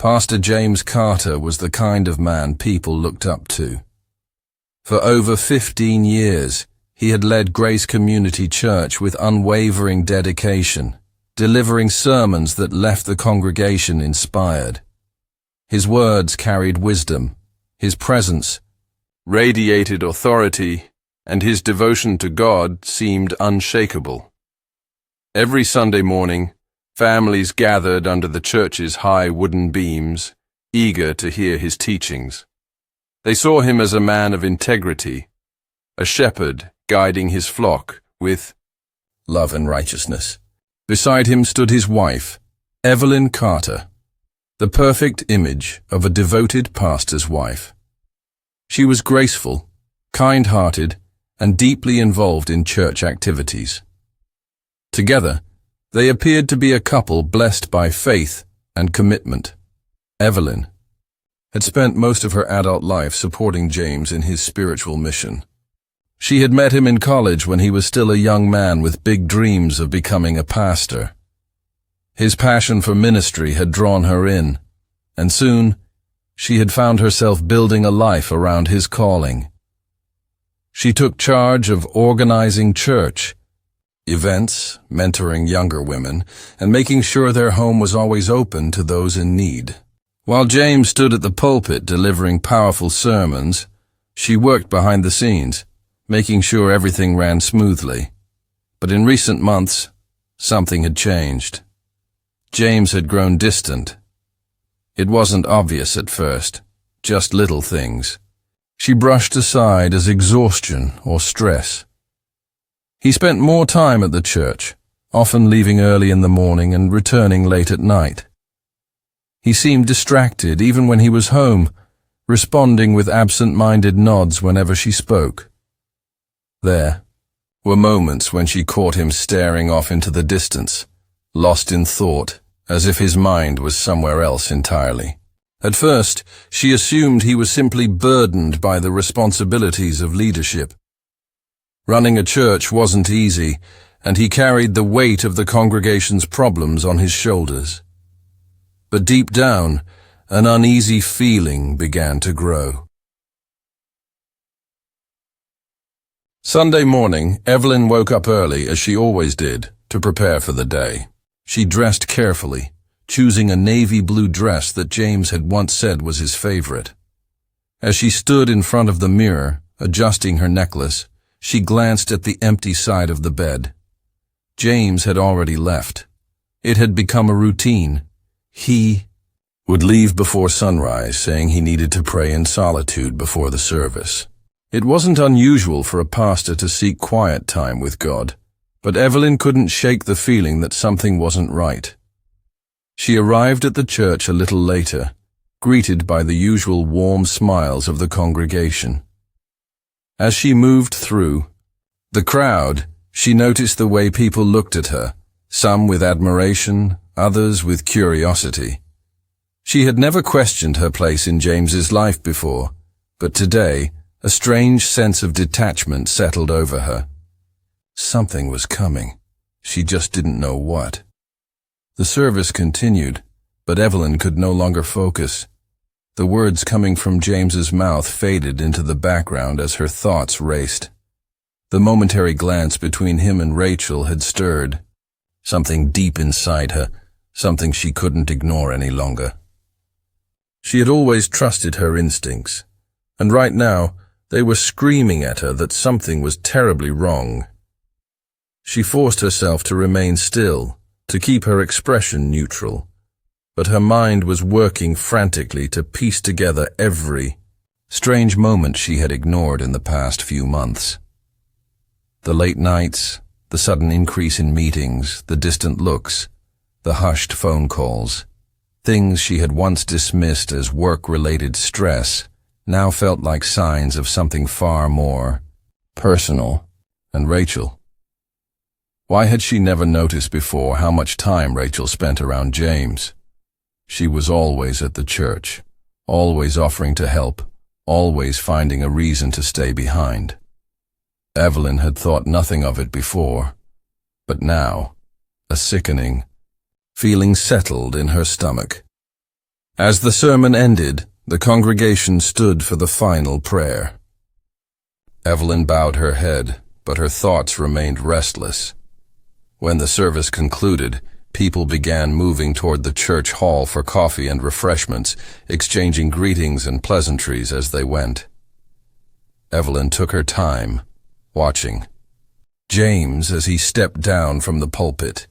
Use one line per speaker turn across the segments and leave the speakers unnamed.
Pastor James Carter was the kind of man people looked up to. For over 15 years, he had led Grace Community Church with unwavering dedication, delivering sermons that left the congregation inspired. His words carried wisdom, his presence radiated authority, and his devotion to God seemed unshakable. Every Sunday morning, families gathered under the church's high wooden beams, eager to hear his teachings. They saw him as a man of integrity, a shepherd guiding his flock with love and righteousness. Beside him stood his wife, Evelyn Carter, the perfect image of a devoted pastor's wife. She was graceful, kind-hearted, and deeply involved in church activities. Together, they appeared to be a couple blessed by faith and commitment. Evelyn had spent most of her adult life supporting James in his spiritual mission. She had met him in college when he was still a young man with big dreams of becoming a pastor. His passion for ministry had drawn her in, and soon she had found herself building a life around his calling. She took charge of organizing church events, mentoring younger women, and making sure their home was always open to those in need. While James stood at the pulpit delivering powerful sermons, she worked behind the scenes, making sure everything ran smoothly. But in recent months, something had changed. James had grown distant. It wasn't obvious at first, just little things. She brushed aside as exhaustion or stress. He spent more time at the church, often leaving early in the morning and returning late at night. He seemed distracted even when he was home, responding with absent-minded nods whenever she spoke. There were moments when she caught him staring off into the distance, lost in thought, as if his mind was somewhere else entirely. At first, she assumed he was simply burdened by the responsibilities of leadership. Running a church wasn't easy, and he carried the weight of the congregation's problems on his shoulders. But deep down, an uneasy feeling began to grow. Sunday morning, Evelyn woke up early, as she always did, to prepare for the day. She dressed carefully, choosing a navy blue dress that James had once said was his favorite. As she stood in front of the mirror, adjusting her necklace, she glanced at the empty side of the bed. James had already left. It had become a routine. He would leave before sunrise, saying he needed to pray in solitude before the service. It wasn't unusual for a pastor to seek quiet time with God, but Evelyn couldn't shake the feeling that something wasn't right. She arrived at the church a little later, greeted by the usual warm smiles of the congregation. As she moved through the crowd, she noticed the way people looked at her, some with admiration, others with curiosity. She had never questioned her place in James's life before, but today, a strange sense of detachment settled over her. Something was coming. She just didn't know what. The service continued, but Evelyn could no longer focus. The words coming from James's mouth faded into the background as her thoughts raced. The momentary glance between him and Rachel had stirred something deep inside her, something she couldn't ignore any longer. She had always trusted her instincts, and right now they were screaming at her that something was terribly wrong. She forced herself to remain still, to keep her expression neutral, but her mind was working frantically to piece together every strange moment she had ignored in the past few months. The late nights, the sudden increase in meetings, the distant looks, the hushed phone calls. Things she had once dismissed as work-related stress now felt like signs of something far more personal. And Rachel. Why had she never noticed before how much time Rachel spent around James? She was always at the church, always offering to help, always finding a reason to stay behind. Evelyn had thought nothing of it before, but now, a sickening feeling settled in her stomach. As the sermon ended, the congregation stood for the final prayer. Evelyn bowed her head, but her thoughts remained restless. When the service concluded, people began moving toward the church hall for coffee and refreshments, exchanging greetings and pleasantries as they went. Evelyn took her time, watching James as he stepped down from the pulpit.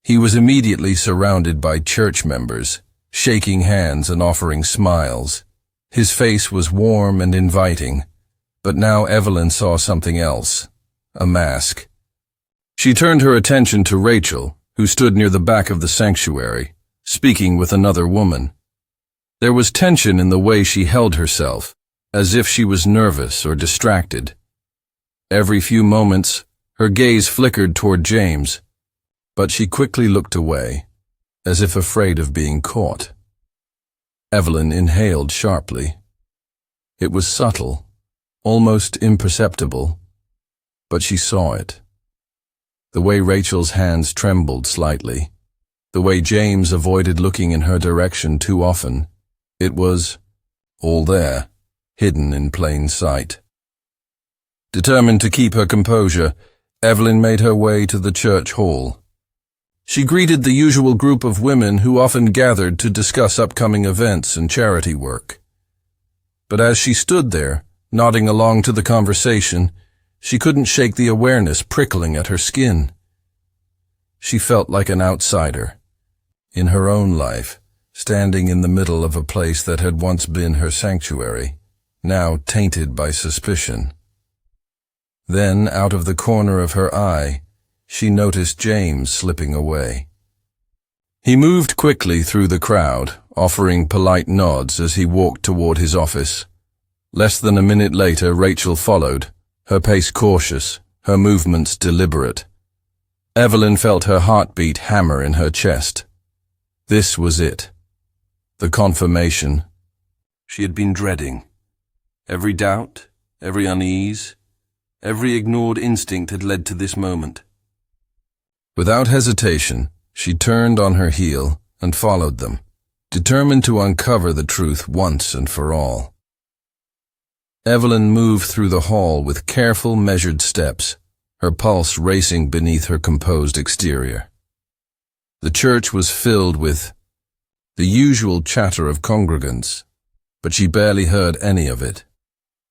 He was immediately surrounded by church members, shaking hands and offering smiles. His face was warm and inviting, but now Evelyn saw something else, a mask. She turned her attention to Rachel, who stood near the back of the sanctuary, speaking with another woman. There was tension in the way she held herself, as if she was nervous or distracted. Every few moments, her gaze flickered toward James, but she quickly looked away, as if afraid of being caught. Evelyn inhaled sharply. It was subtle, almost imperceptible, but she saw it. The way Rachel's hands trembled slightly, the way James avoided looking in her direction too often, it was all there, hidden in plain sight. Determined to keep her composure, Evelyn made her way to the church hall. She greeted the usual group of women who often gathered to discuss upcoming events and charity work. But as she stood there, nodding along to the conversation, she couldn't shake the awareness prickling at her skin. She felt like an outsider, in her own life, standing in the middle of a place that had once been her sanctuary, now tainted by suspicion. Then, out of the corner of her eye, she noticed James slipping away. He moved quickly through the crowd, offering polite nods as he walked toward his office. Less than a minute later, Rachel followed, her pace cautious, her movements deliberate. Evelyn felt her heartbeat hammer in her chest. This was it. The confirmation she had been dreading. Every doubt, every unease, every ignored instinct had led to this moment. Without hesitation, she turned on her heel and followed them, determined to uncover the truth once and for all. Evelyn moved through the hall with careful, measured steps, her pulse racing beneath her composed exterior. The church was filled with the usual chatter of congregants, but she barely heard any of it.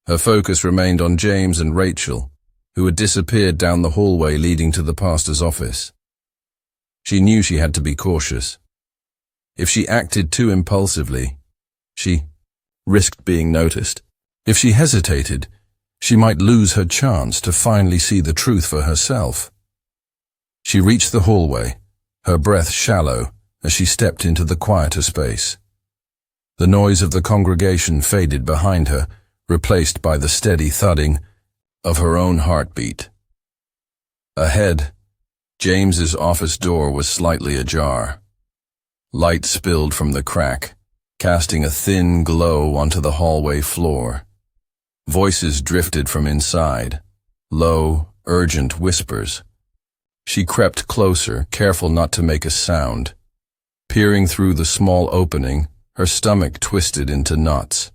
Her focus remained on James and Rachel, who had disappeared down the hallway leading to the pastor's office. She knew she had to be cautious. If she acted too impulsively, she risked being noticed. If she hesitated, she might lose her chance to finally see the truth for herself. She reached the hallway, her breath shallow as she stepped into the quieter space. The noise of the congregation faded behind her, replaced by the steady thudding of her own heartbeat. Ahead, James's office door was slightly ajar. Light spilled from the crack, casting a thin glow onto the hallway floor. Voices drifted from inside, low, urgent whispers. She crept closer, careful not to make a sound. Peering through the small opening, her stomach twisted into knots.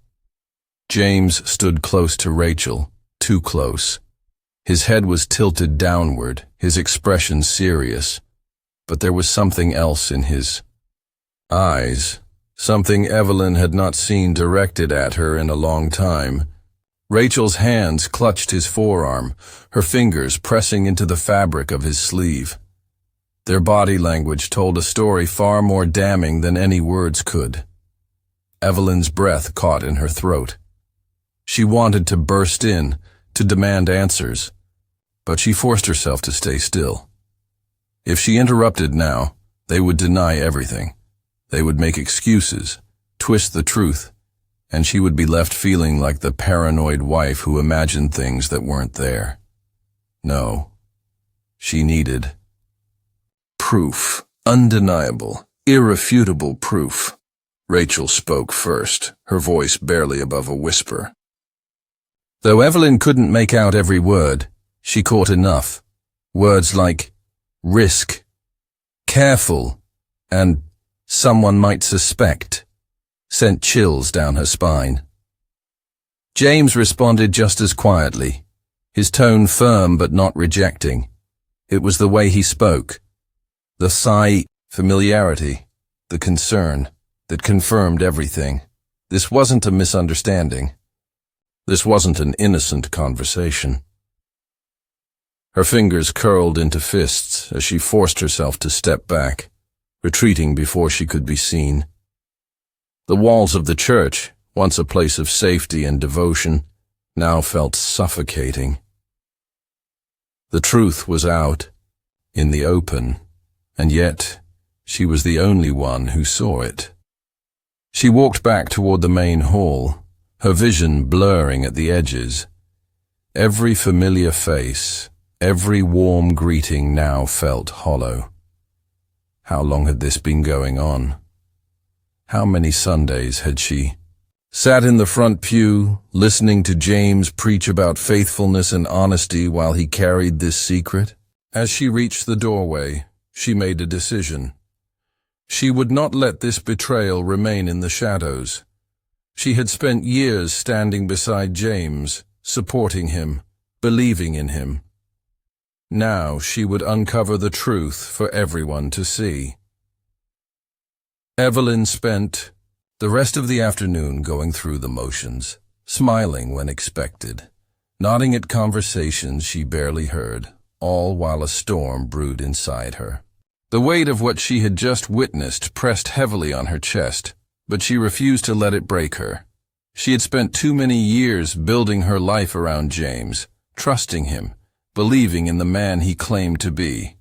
James stood close to Rachel, too close. His head was tilted downward, his expression serious, but there was something else in his eyes, something Evelyn had not seen directed at her in a long time. Rachel's hands clutched his forearm, her fingers pressing into the fabric of his sleeve. Their body language told a story far more damning than any words could. Evelyn's breath caught in her throat. She wanted to burst in, to demand answers, but she forced herself to stay still. If she interrupted now, they would deny everything. They would make excuses, twist the truth, and she would be left feeling like the paranoid wife who imagined things that weren't there. No, she needed proof, undeniable, irrefutable proof. Rachel spoke first, her voice barely above a whisper. Though Evelyn couldn't make out every word, she caught enough. Words like risk, careful, and someone might suspect. sent chills down her spine. James responded just as quietly, his tone firm but not rejecting. It was the way he spoke, the sigh, familiarity, the concern that confirmed everything. This wasn't a misunderstanding. This wasn't an innocent conversation. Her fingers curled into fists as she forced herself to step back, retreating before she could be seen. The walls of the church, once a place of safety and devotion, now felt suffocating. The truth was out, in the open, and yet she was the only one who saw it. She walked back toward the main hall, her vision blurring at the edges. Every familiar face, every warm greeting now felt hollow. How long had this been going on? How many Sundays had she sat in the front pew, listening to James preach about faithfulness and honesty while he carried this secret? As she reached the doorway, she made a decision. She would not let this betrayal remain in the shadows. She had spent years standing beside James, supporting him, believing in him. Now she would uncover the truth for everyone to see. Evelyn spent the rest of the afternoon going through the motions, smiling when expected, nodding at conversations she barely heard, all while a storm brewed inside her. The weight of what she had just witnessed pressed heavily on her chest, but she refused to let it break her. She had spent too many years building her life around James, trusting him, believing in the man he claimed to be.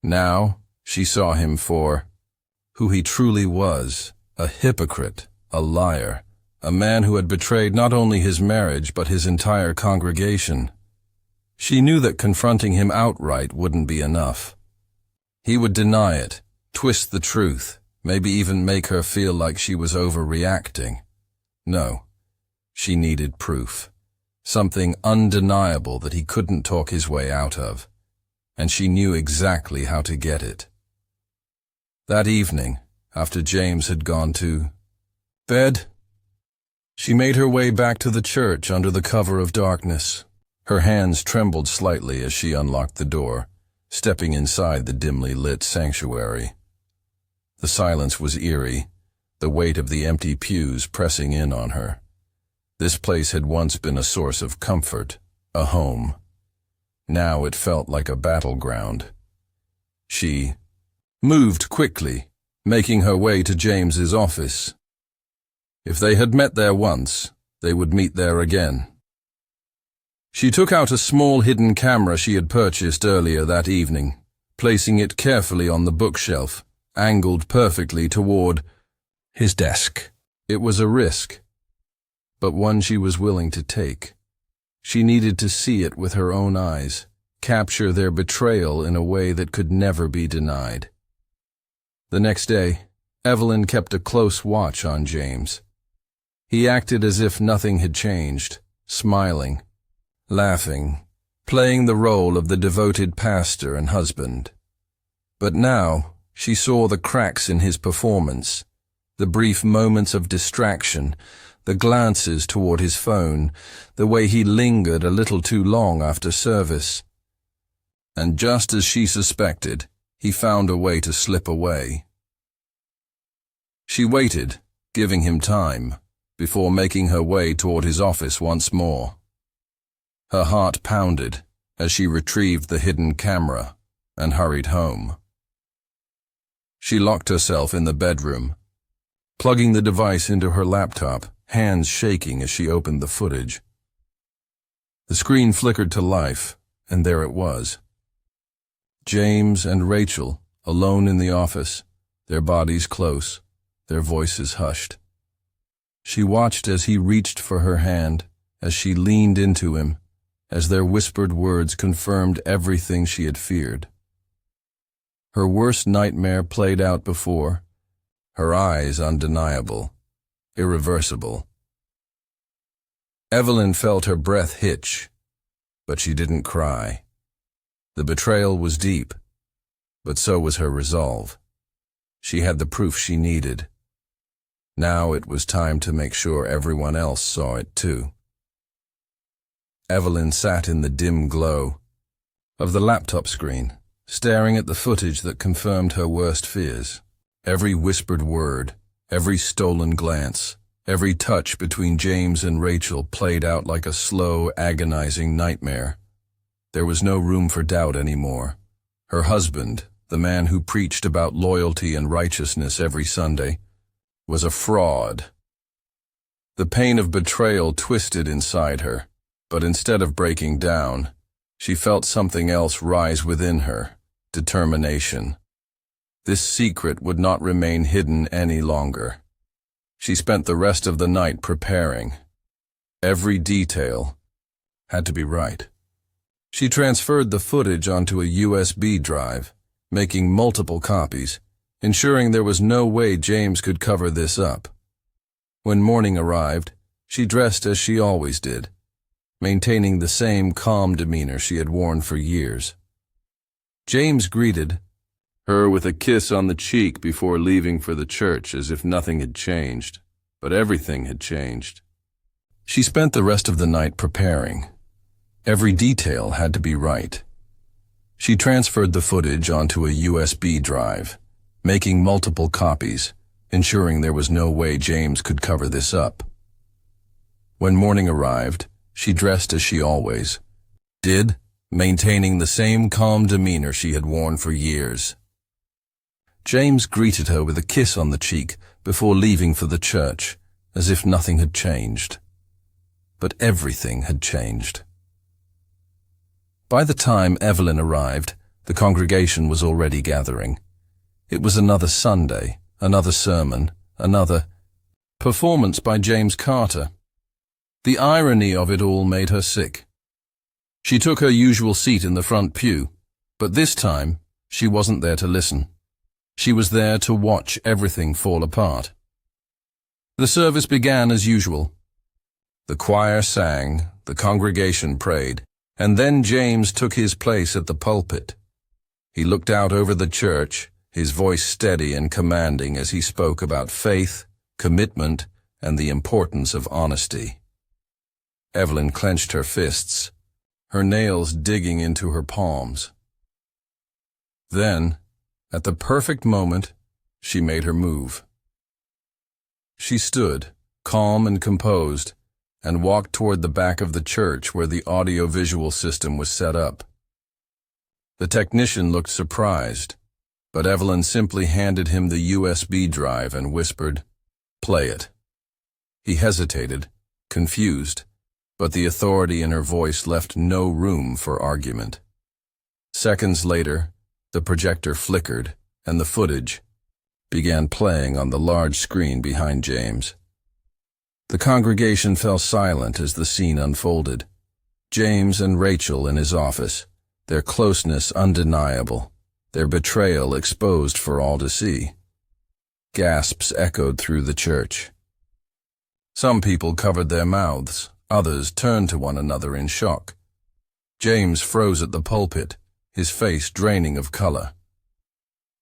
Now she saw him for who he truly was, a hypocrite, a liar, a man who had betrayed not only his marriage but his entire congregation. She knew that confronting him outright wouldn't be enough. He would deny it, twist the truth, maybe even make her feel like she was overreacting. No, she needed proof, something undeniable that he couldn't talk his way out of, and she knew exactly how to get it. That evening, after James had gone to bed, she made her way back to the church under the cover of darkness. Her hands trembled slightly as she unlocked the door, stepping inside the dimly lit sanctuary. The silence was eerie, the weight of the empty pews pressing in on her. This place had once been a source of comfort, a home. Now it felt like a battleground. She moved quickly, making her way to James's office. If they had met there once, they would meet there again. She took out a small hidden camera she had purchased earlier that evening, placing it carefully on the bookshelf, angled perfectly toward his desk. It was a risk, but one she was willing to take. She needed to see it with her own eyes, capture their betrayal in a way that could never be denied. The next day, Evelyn kept a close watch on James. He acted as if nothing had changed, smiling, laughing, playing the role of the devoted pastor and husband. But now, she saw the cracks in his performance, the brief moments of distraction, the glances toward his phone, the way he lingered a little too long after service. And just as she suspected, he found a way to slip away. She waited, giving him time, before making her way toward his office once more. Her heart pounded as she retrieved the hidden camera and hurried home. She locked herself in the bedroom, plugging the device into her laptop, hands shaking as she opened the footage. The screen flickered to life, and there it was. James and Rachel, alone in the office, their bodies close, their voices hushed. She watched as he reached for her hand, as she leaned into him, as their whispered words confirmed everything she had feared. Her worst nightmare played out before, her eyes undeniable, irreversible. Evelyn felt her breath hitch, but she didn't cry. The betrayal was deep, but so was her resolve. She had the proof she needed. Now it was time to make sure everyone else saw it too. Evelyn sat in the dim glow of the laptop screen, staring at the footage that confirmed her worst fears. Every whispered word, every stolen glance, every touch between James and Rachel played out like a slow, agonizing nightmare. There was no room for doubt anymore. Her husband, the man who preached about loyalty and righteousness every Sunday, was a fraud. The pain of betrayal twisted inside her, but instead of breaking down, she felt something else rise within her: determination. This secret would not remain hidden any longer. She spent the rest of the night preparing. Every detail had to be right. She transferred the footage onto a USB drive, making multiple copies, ensuring there was no way James could cover this up. When morning arrived, she dressed as she always did, maintaining the same calm demeanor she had worn for years. James greeted her with a kiss on the cheek before leaving for the church, as if nothing had changed, but everything had changed. She spent the rest of the night preparing. Every detail had to be right. She transferred the footage onto a USB drive, making multiple copies, ensuring there was no way James could cover this up. When morning arrived, she dressed as she always did, maintaining the same calm demeanor she had worn for years. James greeted her with a kiss on the cheek before leaving for the church, as if nothing had changed. But everything had changed. By the time Evelyn arrived, the congregation was already gathering. It was another Sunday, another sermon, another performance by James Carter. The irony of it all made her sick. She took her usual seat in the front pew, but this time she wasn't there to listen. She was there to watch everything fall apart. The service began as usual. The choir sang, the congregation prayed, and then James took his place at the pulpit. He looked out over the church, his voice steady and commanding as he spoke about faith, commitment, and the importance of honesty. Evelyn clenched her fists, her nails digging into her palms. Then, at the perfect moment, she made her move. She stood, calm and composed, and walked toward the back of the church where the audio-visual system was set up. The technician looked surprised, but Evelyn simply handed him the USB drive and whispered, "Play it." He hesitated, confused, but the authority in her voice left no room for argument. Seconds later, the projector flickered, and the footage began playing on the large screen behind James. The congregation fell silent as the scene unfolded. James and Rachel in his office, their closeness undeniable, their betrayal exposed for all to see. Gasps echoed through the church. Some people covered their mouths, others turned to one another in shock. James froze at the pulpit, his face draining of color.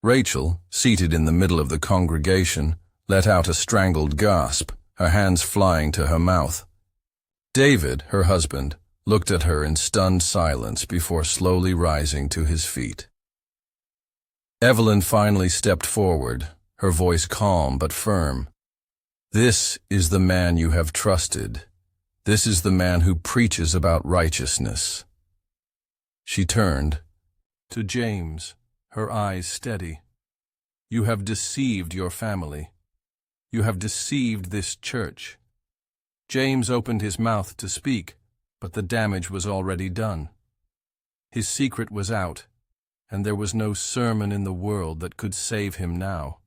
Rachel, seated in the middle of the congregation, let out a strangled gasp, her hands flying to her mouth. David, her husband, looked at her in stunned silence before slowly rising to his feet. Evelyn finally stepped forward, her voice calm but firm. "This is the man you have trusted. This is the man who preaches about righteousness." She turned to James, her eyes steady. "You have deceived your family. You have deceived this church." James opened his mouth to speak, but the damage was already done. His secret was out, and there was no sermon in the world that could save him now.